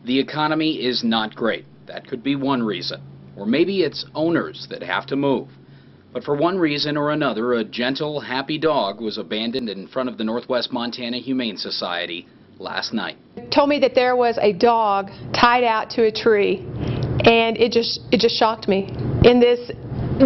The economy is not great. That could be one reason. Or maybe it's owners that have to move. But for one reason or another, a gentle, happy dog was abandoned in front of the Northwest Montana Humane Society last night. Told me that there was a dog tied out to a tree, and it just shocked me. In this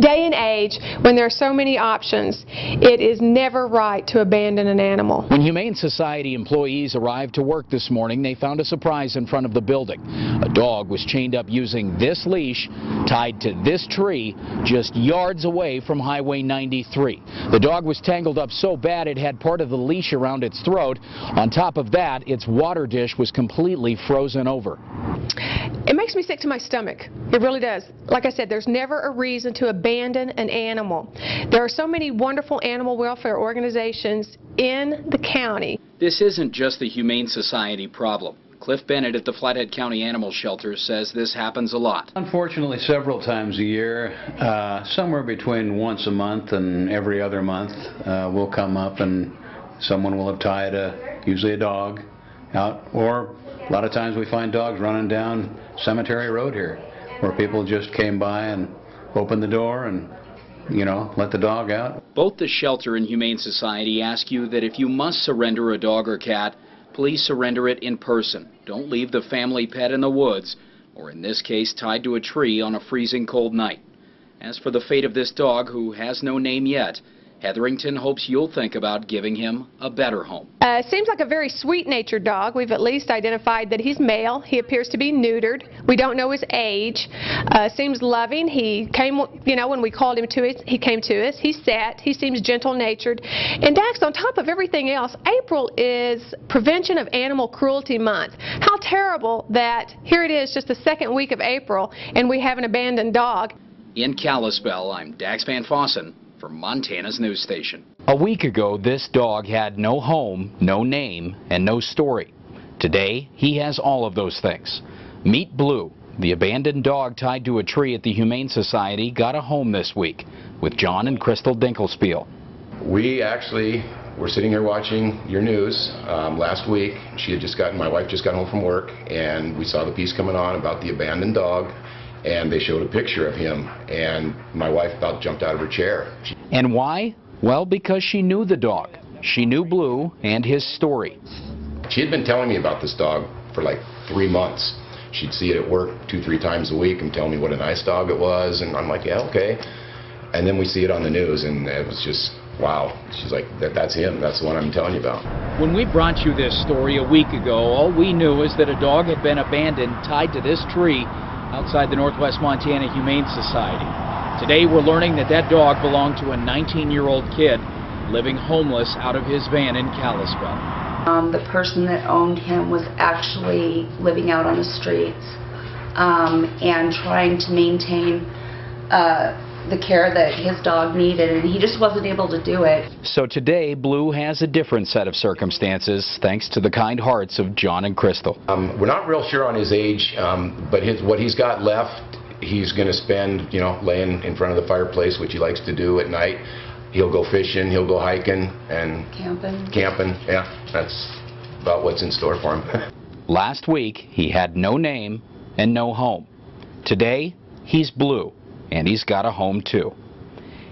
day and age, when there are so many options, it is never right to abandon an animal. When Humane Society employees arrived to work this morning, they found a surprise in front of the building. A dog was chained up using this leash, tied to this tree, just yards away from Highway 93. The dog was tangled up so bad it had part of the leash around its throat. On top of that, its water dish was completely frozen over. It makes me sick to my stomach. It really does. Like I said, there's never a reason to abandon an animal. There are so many wonderful animal welfare organizations in the county. This isn't just the Humane Society problem. Cliff Bennett at the Flathead County Animal Shelter says this happens a lot. Unfortunately, several times a year, somewhere between once a month and every other month, we'll come up and someone will have tied usually a dog out, or a lot of times we find dogs running down Cemetery Road here, where people just came by and opened the door and, you know, let the dog out. Both the shelter and Humane Society ask you that if you must surrender a dog or cat, please surrender it in person. Don't leave the family pet in the woods, or in this case, tied to a tree on a freezing cold night. As for the fate of this dog, who has no name yet, Hetherington hopes you'll think about giving him a better home. Seems like a very sweet-natured dog. We've at least identified that he's male. He appears to be neutered. We don't know his age. Seems loving. He came, you know, when we called him to us, he came to us. He sat. He seems gentle-natured. And Dax, on top of everything else, April is Prevention of Animal Cruelty Month. How terrible that here it is, just the second week of April, and we have an abandoned dog. In Kalispell, I'm Dax VanFossen for Montana's news station. A week ago, this dog had no home, no name, and no story. Today, he has all of those things. Meet Blue. The abandoned dog tied to a tree at the Humane Society got a home this week with John and Crystal Dinkelspiel. We actually were sitting here watching your news last week. My wife just got home from work, and we saw the piece coming on about the abandoned dog. And they showed a picture of him, and my wife about jumped out of her chair. And why? Well, because she knew the dog. She knew Blue and his story. She had been telling me about this dog for like 3 months. She'd see it at work 2-3 times a week and tell me what a nice dog it was, and I'm like, yeah, okay. And then we see it on the news, and it was just, wow. She's like, that's him. That's the one I'm telling you about. When we brought you this story a week ago, all we knew is that a dog had been abandoned, tied to this tree outside the Northwest Montana Humane Society. Today we're learning that that dog belonged to a 19-year-old kid living homeless out of his van in Kalispell. The person that owned him was actually living out on the streets and trying to maintain the care that his dog needed, and he just wasn't able to do it. So today, Blue has a different set of circumstances thanks to the kind hearts of John and Crystal. We're not real sure on his age, but what he's got left, he's going to spend, you know, laying in front of the fireplace, which he likes to do at night. He'll go fishing, he'll go hiking, and camping. Yeah, that's about what's in store for him. Last week, he had no name and no home. Today, he's Blue. And he's got a home, too.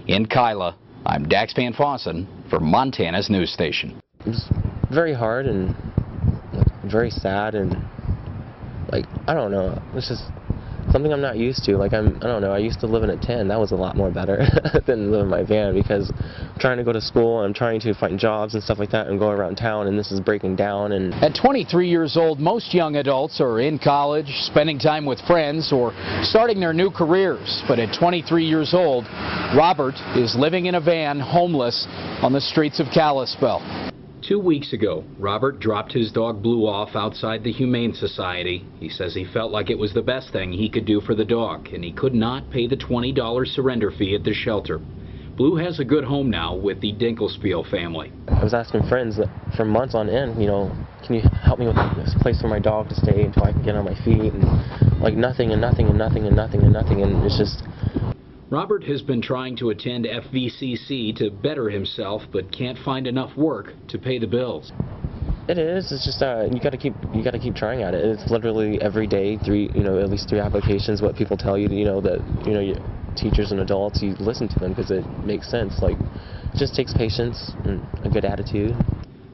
In Kyla, I'm Dax VanFossen for Montana's news station. It was very hard and very sad, and, like, I don't know. It's just something I'm not used to. Like, I don't know. I used to live in a tent. That was a lot more better than living in my van, because I'm trying to go to school, I'm trying to find jobs and stuff like that and go around town, and this is breaking down. And at 23 years old, most young adults are in college, spending time with friends, or starting their new careers. But at 23 years old, Robert is living in a van, homeless, on the streets of Kalispell. 2 weeks ago, Robert dropped his dog Blue off outside the Humane Society. He says he felt like it was the best thing he could do for the dog, and he could not pay the $20 surrender fee at the shelter. Blue has a good home now with the Dinkelspiel family. I was asking friends that for months on end, you know, can you help me with this place for my dog to stay until I can get on my feet, and like nothing and nothing and nothing and nothing and nothing, and it's just... Robert has been trying to attend FVCC to better himself, but can't find enough work to pay the bills. It is. It's just you got to keep trying at it. It's literally every day at least 3 applications. What people tell you, your teachers and adults, you listen to them because it makes sense. Like, it just takes patience and a good attitude.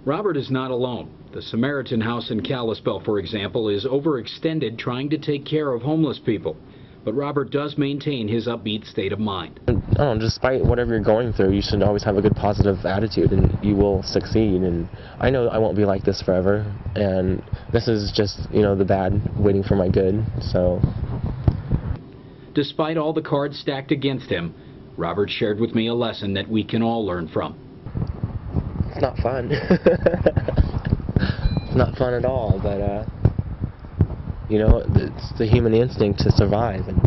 Robert is not alone. The Samaritan House in Kalispell, for example, is overextended trying to take care of homeless people. But Robert does maintain his upbeat state of mind. I don't know, despite whatever you're going through, you should always have a good positive attitude and you will succeed. And I know I won't be like this forever, and this is just, the bad waiting for my good, so. Despite all the cards stacked against him, Robert shared with me a lesson that we can all learn from. It's not fun. It's not fun at all, but it's the human instinct to survive, and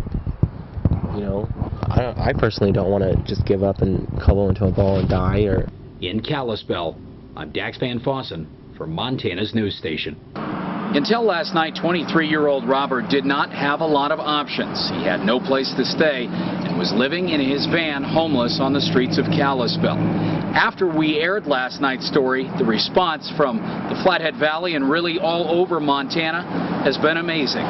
I personally don't want to just give up and cuddle into a ball and die. Or in Kalispell, I'm Dax VanFossen for Montana's news station. Until last night, 23-year-old Robert did not have a lot of options. He had no place to stay and was living in his van, homeless on the streets of Kalispell. After we aired last night's story, the response from the Flathead Valley and really all over Montana has been amazing.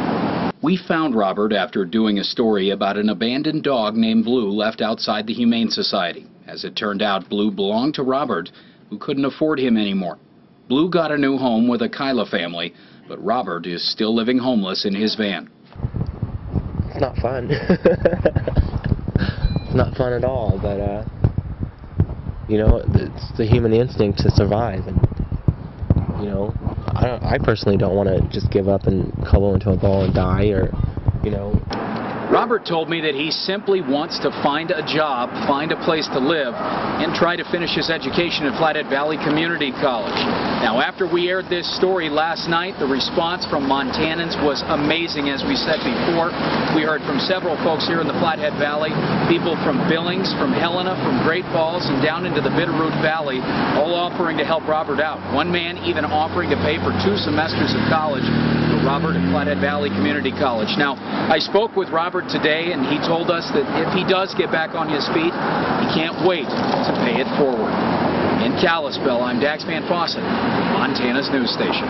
We found Robert after doing a story about an abandoned dog named Blue left outside the Humane Society. As it turned out, Blue belonged to Robert, who couldn't afford him anymore. Blue got a new home with a Kyla family, but Robert is still living homeless in his van. It's not fun. It's not fun at all, but it's the human instinct to survive, and I personally don't want to just give up and cuddle into a ball and die, or Robert told me that he simply wants to find a job, find a place to live, and try to finish his education at Flathead Valley Community College. Now, after we aired this story last night, the response from Montanans was amazing, as we said before. We heard from several folks here in the Flathead Valley, people from Billings, from Helena, from Great Falls, and down into the Bitterroot Valley, all offering to help Robert out. One man even offering to pay for 2 semesters of college for Robert at Flathead Valley Community College. Now, I spoke with Robert today, and he told us that if he does get back on his feet, he can't wait to pay it forward. In Kalispell, I'm Dax VanFossen, Montana's news station.